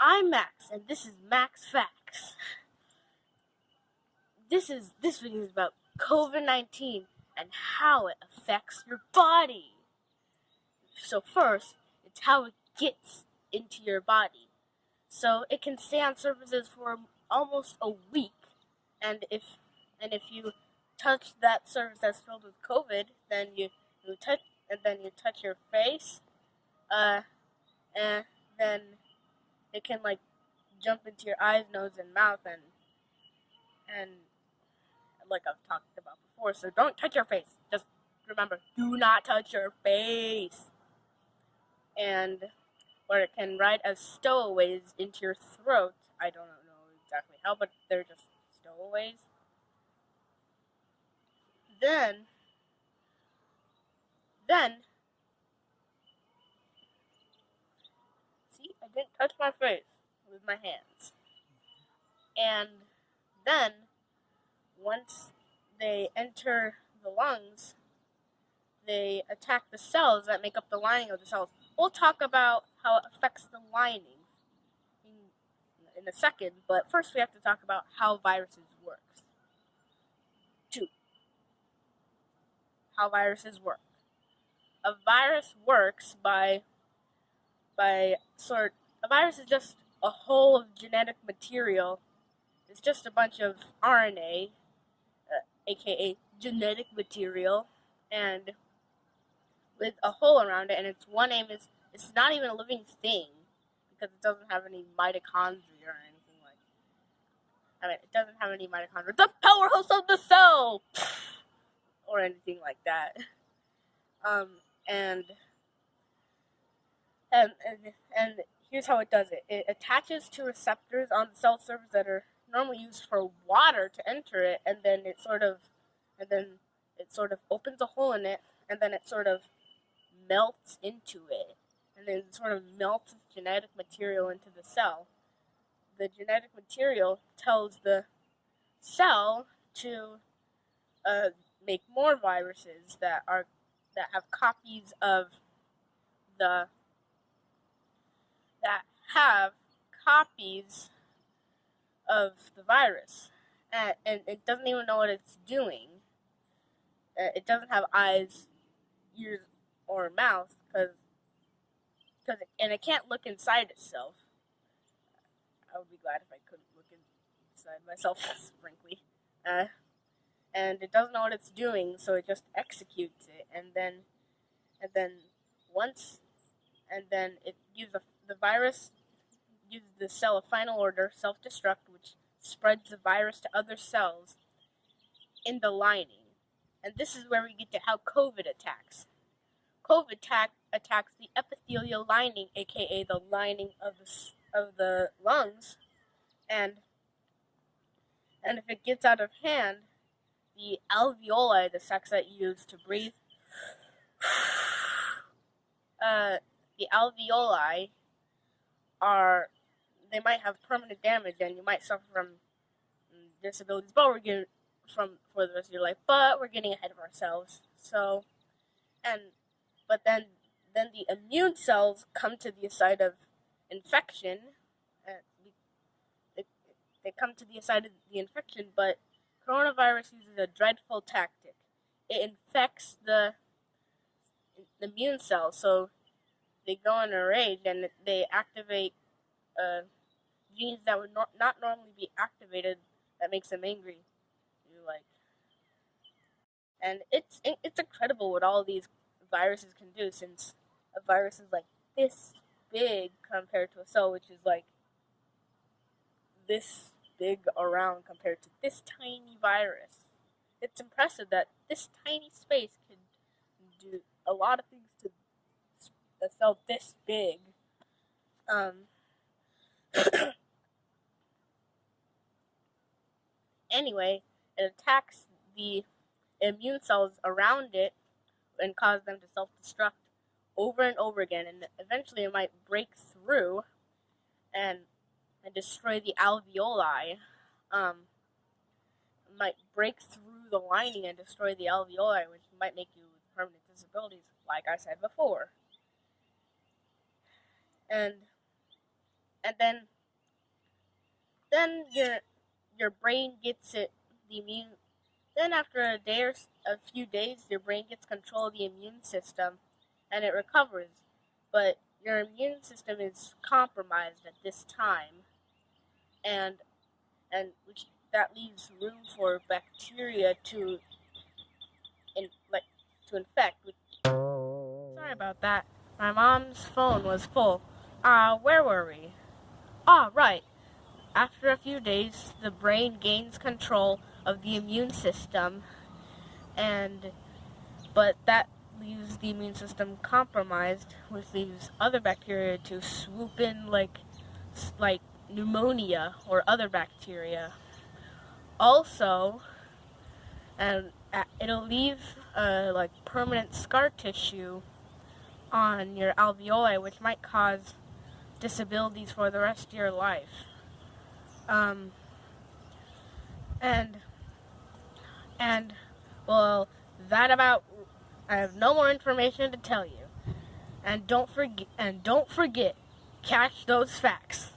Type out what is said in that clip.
I'm Max, and this is Max Facts. This video is about COVID-19 and how it affects your body. So first, it's how it gets into your body. So it can stay on surfaces for almost a week, and if you touch that surface that's filled with COVID, then you touch your face, and then it can jump into your eyes, nose, and mouth, and like I've talked about before. So don't touch your face. Just remember, do not touch your face. Or it can ride as stowaways into your throat. I don't know exactly how, but they're just stowaways. Then see, I didn't touch my face with my hands. And then once they enter the lungs, they attack the cells that make up the lining of the cells. We'll talk about how it affects the lining in a second, but first we have to talk about how viruses work. How viruses work. A virus works a virus is just a whole of genetic material. It's just a bunch of RNA, aka genetic material, and with a hole around it, and its one aim is, it's not even a living thing, because it doesn't have any mitochondria or anything it doesn't have any mitochondria. The powerhouse of the cell! Or anything like that. And here's how it does it. It attaches to receptors on the cell surface that are normally used for water to enter it, and then it sort of opens a hole in it, and then it sort of melts into it, and then sort of melts its genetic material into the cell. The genetic material tells the cell to make more viruses that have copies of the virus, and it doesn't even know what it's doing. It doesn't have eyes, ears, or mouth, and it can't look inside itself. I would be glad if I couldn't look inside myself, frankly. And it doesn't know what it's doing, so it just executes it, and then the virus gives the cell a final order, self-destruct, which spreads the virus to other cells in the lining. And this is where we get to how COVID attacks. COVID attacks the epithelial lining, aka the lining of the lungs, and if it gets out of hand, the alveoli, the sacs that you use to breathe, the alveoli they might have permanent damage, and you might suffer from disabilities, for the rest of your life. But we're getting ahead of ourselves. But then the immune cells come to the side of infection. They come to the side of the infection, but coronavirus uses a dreadful tactic. It infects the immune cells, so they go in a rage and they activate genes that would not normally be activated. That makes them angry. And it's incredible what all these viruses can do, since a virus is like this big compared to a cell, which is like this big around compared to this tiny virus. It's impressive that this tiny space can do a lot of things to a cell this big. Anyway, it attacks the immune cells around it and cause them to self-destruct over and over again, and eventually it might break through and destroy the alveoli. Might break through the lining and destroy the alveoli, which might make you with permanent disabilities, like I said before. And then then your brain gets it the immune. Then after a few days, your brain gets control of the immune system, and it recovers. But your immune system is compromised at this time, and that leaves room for bacteria to infect. Sorry about that. My mom's phone was full. Where were we? Right. After a few days, the brain gains control of the immune system, but that leaves the immune system compromised, which leaves other bacteria to swoop in like pneumonia or other bacteria. Also, and it'll leave permanent scar tissue on your alveoli, which might cause disabilities for the rest of your life. And well, I have no more information to tell you. And don't forget, catch those facts.